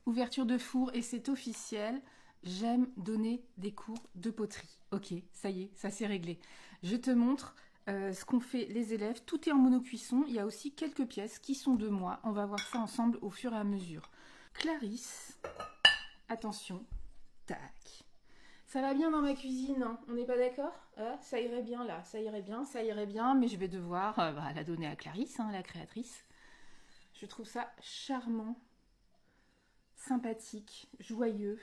Ouverture de four et c'est officiel. J'aime donner des cours de poterie. Ok, ça y est, ça c'est réglé. Je te montre ce qu'ont fait les élèves. Tout est en monocuisson. Il y a aussi quelques pièces qui sont de moi. On va voir ça ensemble au fur et à mesure. Clarisse, attention, tac. Ça va bien dans ma cuisine, hein, on n'est pas d'accord? Ça irait bien là, ça irait bien, mais je vais devoir la donner à Clarisse, hein, la créatrice. Je trouve ça charmant, sympathique, joyeux,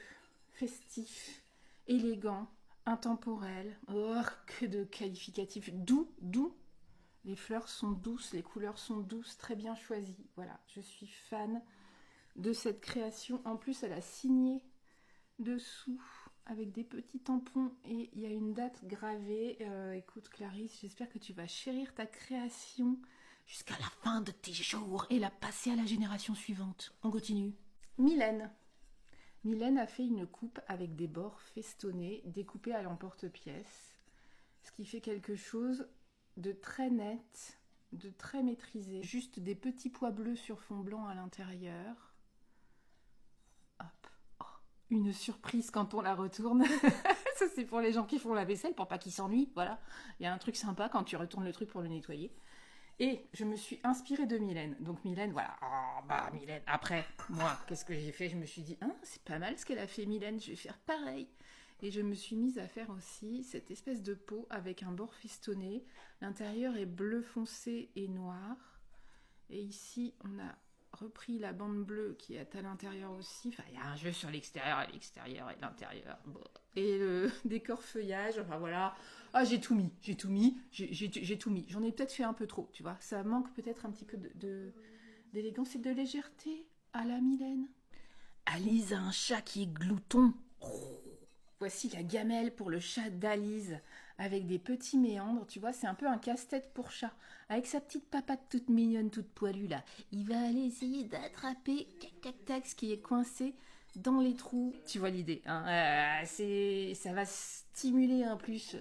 festif, élégant, intemporel. Oh, que de qualificatifs. Doux, doux. Les fleurs sont douces, les couleurs sont douces, très bien choisies. Voilà, je suis fan de cette création. En plus, elle a signé dessous avec des petits tampons et il y a une date gravée. Écoute Clarisse, j'espère que tu vas chérir ta création jusqu'à la fin de tes jours et la passer à la génération suivante. On continue. Mylène. Mylène a fait une coupe avec des bords festonnés, découpés à l'emporte-pièce, ce qui fait quelque chose de très net, de très maîtrisé. Juste des petits pois bleus sur fond blanc à l'intérieur. Hop. Oh, une surprise quand on la retourne. Ça, c'est pour les gens qui font la vaisselle, pour pas qu'ils s'ennuient. Voilà. Il y a un truc sympa quand tu retournes le truc pour le nettoyer. Et je me suis inspirée de Mylène. Donc Mylène, voilà. Oh, bah Mylène. Après, moi, qu'est-ce que j'ai fait? Je me suis dit, hein, c'est pas mal ce qu'elle a fait Mylène, je vais faire pareil. Et je me suis mise à faire aussi cette espèce de pot avec un bord festonné. L'intérieur est bleu foncé et noir. Et ici, on a repris la bande bleue qui est à l'intérieur aussi. Enfin, il y a un jeu sur l'extérieur et l'intérieur. Bon. Et le décor feuillage, enfin voilà. Ah, j'ai tout mis. J'en ai peut-être fait un peu trop, tu vois. Ça manque peut-être un petit peu d'élégance et de légèreté à la Mylène. Alice a un chat qui est glouton. Voici la gamelle pour le chat d'Alice, avec des petits méandres, tu vois, c'est un peu un casse-tête pour chat. Avec sa petite papate toute mignonne, toute poilue là, il va aller essayer d'attraper, tac tac tac, ce qui est coincé dans les trous. Tu vois l'idée, hein, ça va stimuler en plus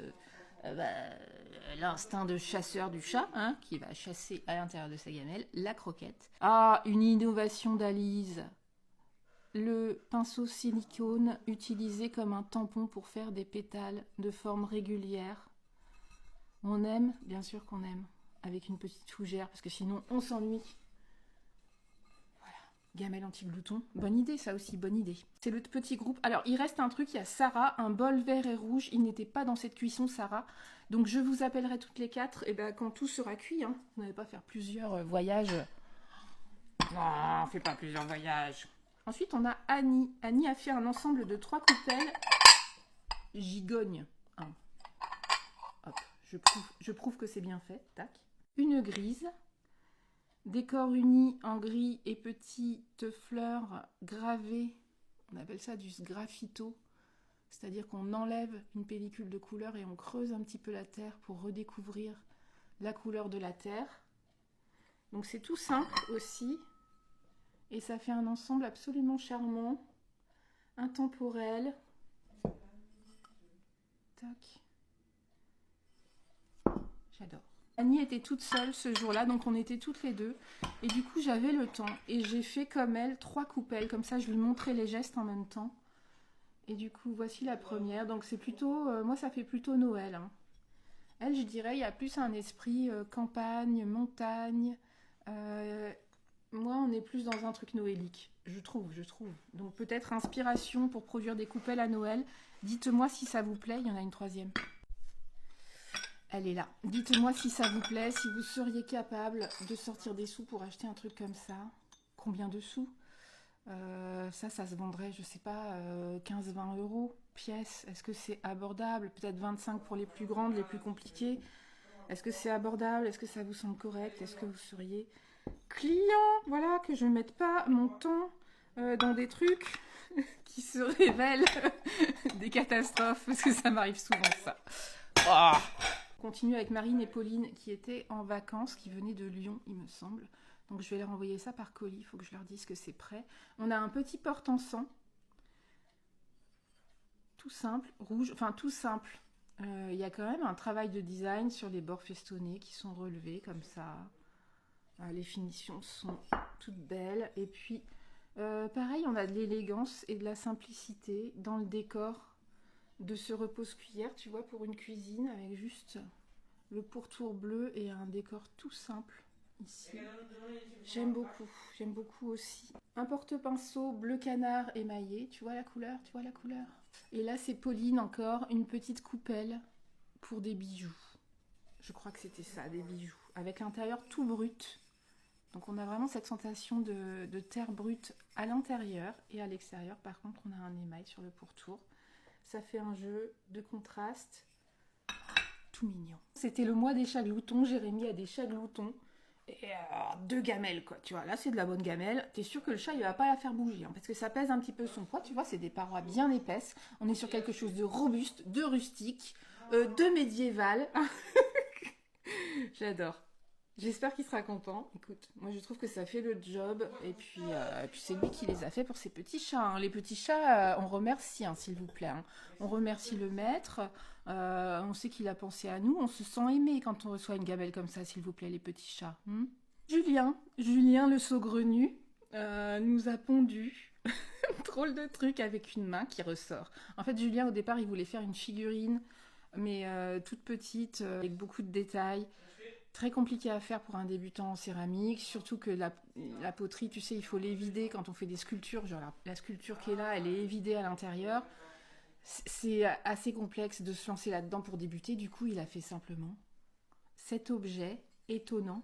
l'instinct de chasseur du chat, hein, qui va chasser à l'intérieur de sa gamelle la croquette. Ah, une innovation d'Alice, le pinceau silicone utilisé comme un tampon pour faire des pétales de forme régulière. On aime, bien sûr qu'on aime, avec une petite fougère, parce que sinon on s'ennuie. Voilà, gamelle anti-glouton. Bonne idée, ça aussi, bonne idée. C'est le petit groupe. Alors, il reste un truc, il y a Sarah, un bol vert et rouge. Il n'était pas dans cette cuisson, Sarah. Donc, je vous appellerai toutes les quatre, et ben, quand tout sera cuit. Hein. Vous n'allez pas faire plusieurs voyages. Non, on fait pas plusieurs voyages. Ensuite, on a Annie. Annie a fait un ensemble de 3 coupelles gigogne. Hein. Hop, je prouve que c'est bien fait. Tac. Une grise. Décor uni en gris et petites fleurs gravées. On appelle ça du sgraffito. C'est-à-dire qu'on enlève une pellicule de couleur et on creuse un petit peu la terre pour redécouvrir la couleur de la terre. Donc c'est tout simple aussi. Et ça fait un ensemble absolument charmant, intemporel. Tac. J'adore. Annie était toute seule ce jour-là, donc on était toutes les deux. Et du coup, j'avais le temps. Et j'ai fait comme elle 3 coupelles. Comme ça, je lui montrais les gestes en même temps. Et du coup, voici la première. Donc c'est plutôt... moi, ça fait plutôt Noël. Hein. Elle, je dirais, il y a plus un esprit campagne, montagne... moi, on est plus dans un truc noélique, je trouve. Donc peut-être inspiration pour produire des coupelles à Noël. Dites-moi si ça vous plaît, il y en a une troisième. Elle est là. Dites-moi si ça vous plaît, si vous seriez capable de sortir des sous pour acheter un truc comme ça. Combien de sous ça se vendrait, je sais pas, 15-20 euros pièce. Est-ce que c'est abordable? Peut-être 25 pour les plus grandes, les plus compliquées. Est-ce que c'est abordable? Est-ce que ça vous semble correct? Est-ce que vous seriez client? Voilà, que je ne mette pas mon temps dans des trucs qui se révèlent des catastrophes, parce que ça m'arrive souvent ça. Oh. On continue avec Marine et Pauline qui étaient en vacances, qui venaient de Lyon, il me semble. Donc je vais leur envoyer ça par colis, il faut que je leur dise que c'est prêt. On a un petit porte-encens, tout simple, rouge, enfin tout simple. Il y a quand même un travail de design sur les bords festonnés qui sont relevés comme ça. Les finitions sont toutes belles. Et puis Pareil, on a de l'élégance et de la simplicité dans le décor de ce repose-cuillère, tu vois, pour une cuisine avec juste le pourtour bleu et un décor tout simple ici. J'aime beaucoup aussi. Un porte-pinceau bleu canard émaillé, tu vois la couleur, tu vois la couleur. Et là c'est Pauline encore, une petite coupelle pour des bijoux. Je crois que c'était ça, des bijoux. Avec l'intérieur tout brut. Donc on a vraiment cette sensation de terre brute à l'intérieur et à l'extérieur. Par contre on a un émail sur le pourtour. Ça fait un jeu de contraste tout mignon. C'était le mois des chagloutons, Jérémy a des chagloutons. Et 2 gamelles quoi, tu vois, là c'est de la bonne gamelle, t'es sûr que le chat il va pas la faire bouger, hein, parce que ça pèse un petit peu son poids, tu vois, c'est des parois bien épaisses, on est sur quelque chose de robuste, de rustique, de médiéval, j'adore. J'espère qu'il sera content. Écoute, moi je trouve que ça fait le job. Et puis c'est lui qui les a fait pour ses petits chats, hein. Les petits chats, on remercie, hein, s'il vous plaît, hein. On remercie le maître. On sait qu'il a pensé à nous. On se sent aimé quand on reçoit une gamelle comme ça, s'il vous plaît, les petits chats. Julien le saugrenu, nous a pondu. Drôle de truc avec une main qui ressort. En fait, Julien, au départ, il voulait faire une figurine, mais toute petite, avec beaucoup de détails. Très compliqué à faire pour un débutant en céramique, surtout que la poterie, tu sais, il faut l'évider quand on fait des sculptures. Genre la sculpture qui est là, elle est évidée à l'intérieur. C'est assez complexe de se lancer là-dedans pour débuter. Du coup, il a fait simplement cet objet étonnant.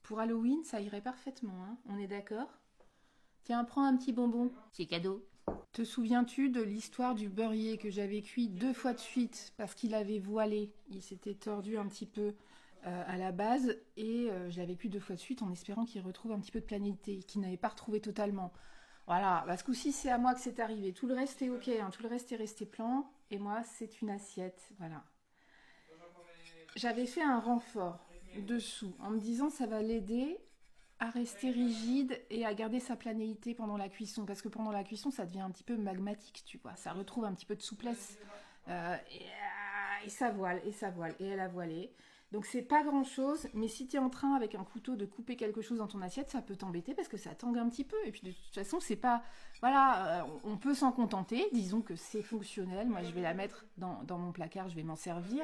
Pour Halloween, ça irait parfaitement, hein. On est d'accord? Tiens, prends un petit bonbon. C'est cadeau. Te souviens-tu de l'histoire du beurrier que j'avais cuit 2 fois de suite parce qu'il avait voilé? Il s'était tordu un petit peu à la base et je l'avais cuit 2 fois de suite en espérant qu'il retrouve un petit peu de planité, qu'il n'avait pas retrouvé totalement. Voilà, bah, ce coup-ci c'est à moi que c'est arrivé. Tout le reste est ok, hein, tout le reste est resté plan et moi c'est une assiette. Voilà. J'avais fait un renfort dessous en me disant ça va l'aider à rester rigide et à garder sa planéité pendant la cuisson. Parce que pendant la cuisson, ça devient un petit peu magmatique, tu vois. Ça retrouve un petit peu de souplesse. Et ça voile, et ça voile. Et elle a voilé. Donc c'est pas grand chose, mais si tu es en train avec un couteau de couper quelque chose dans ton assiette, ça peut t'embêter parce que ça tangue un petit peu. Et puis de toute façon, c'est pas. Voilà, on peut s'en contenter. Disons que c'est fonctionnel. Moi, je vais la mettre dans mon placard, je vais m'en servir.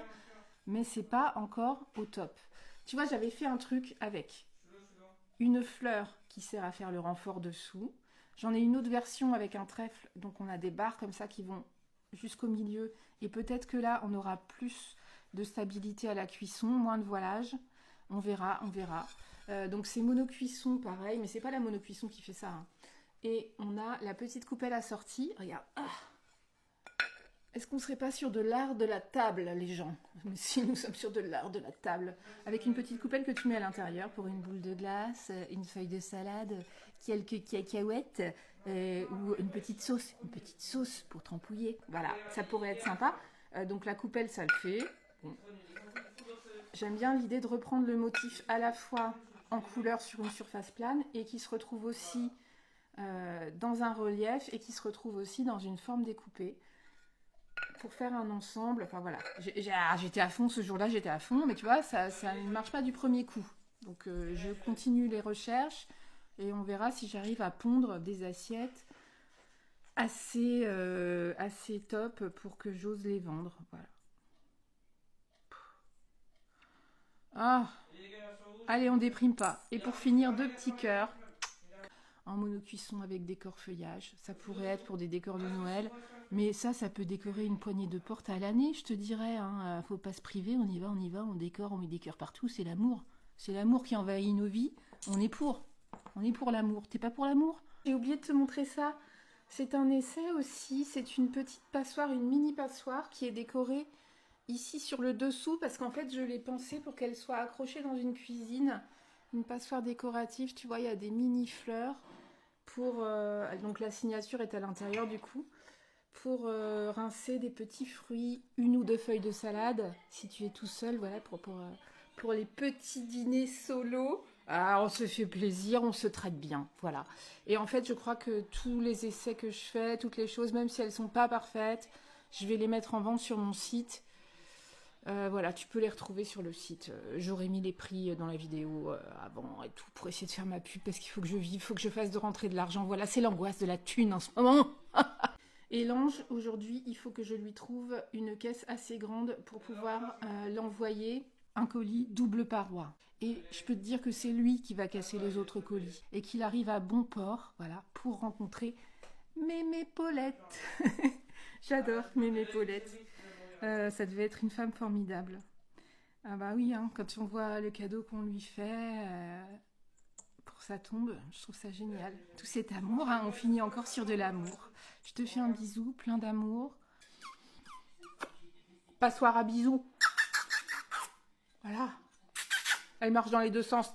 Mais c'est pas encore au top. Tu vois, j'avais fait un truc avec une fleur qui sert à faire le renfort dessous. J'en ai une autre version avec un trèfle, donc on a des barres comme ça qui vont jusqu'au milieu. Et peut-être que là, on aura plus de stabilité à la cuisson, moins de voilage. On verra, on verra. Donc c'est monocuisson, pareil, mais c'est pas la monocuisson qui fait ça, hein. Et on a la petite coupelle assortie. Regarde. Ah, est-ce qu'on serait pas sur de l'art de la table, les gens? Mais si, nous sommes sur de l'art de la table. Avec une petite coupelle que tu mets à l'intérieur pour une boule de glace, une feuille de salade, quelques cacahuètes, ou une petite sauce pour trempouiller. Voilà, ça pourrait être sympa. Donc la coupelle, ça le fait. Bon. J'aime bien l'idée de reprendre le motif à la fois en couleur sur une surface plane et qui se retrouve aussi dans un relief et qui se retrouve aussi dans une forme découpée. Pour faire un ensemble, enfin voilà, j'étais à fond ce jour-là, j'étais à fond, mais tu vois, ça ne marche pas du premier coup. Donc je continue les recherches et on verra si j'arrive à pondre des assiettes assez top pour que j'ose les vendre. Voilà. Ah, allez, on déprime pas. Et pour finir, 2 petits cœurs en monocuisson avec décor feuillage. Ça pourrait être pour des décors de Noël, mais ça peut décorer une poignée de porte à l'année, je te dirais, hein. Faut pas se priver, on y va, on décore, on met des cœurs partout, c'est l'amour. C'est l'amour qui envahit nos vies. On est pour l'amour. T'es pas pour l'amour? J'ai oublié de te montrer ça. C'est un essai aussi, c'est une petite passoire, une mini passoire qui est décorée ici sur le dessous parce qu'en fait je l'ai pensée pour qu'elle soit accrochée dans une cuisine. Une passoire décorative, tu vois, il y a des mini fleurs donc la signature est à l'intérieur du coup, pour rincer des petits fruits, 1 ou 2 feuilles de salade, si tu es tout seul, voilà, pour les petits dîners solo. Ah, on se fait plaisir, on se traite bien, voilà. Et en fait, je crois que tous les essais que je fais, toutes les choses, même si elles sont pas parfaites, je vais les mettre en vente sur mon site. Voilà, tu peux les retrouver sur le site. J'aurais mis les prix dans la vidéo avant et tout pour essayer de faire ma pub parce qu'il faut que je vive, il faut que je fasse de rentrer de l'argent. Voilà, c'est l'angoisse de la thune en ce moment. Et l'ange, aujourd'hui, il faut que je lui trouve une caisse assez grande pour pouvoir l'envoyer un colis double paroi. Et je peux te dire que c'est lui qui va casser les autres colis et qu'il arrive à bon port, voilà, pour rencontrer Mémé Paulette. J'adore Mémé Paulette. Ça devait être une femme formidable. Ah bah oui, hein, quand on voit le cadeau qu'on lui fait pour sa tombe, je trouve ça génial. Tout cet amour, hein, on finit encore sur de l'amour. Je te fais un bisou, plein d'amour. Passoire à bisous. Voilà. Elle marche dans les deux sens.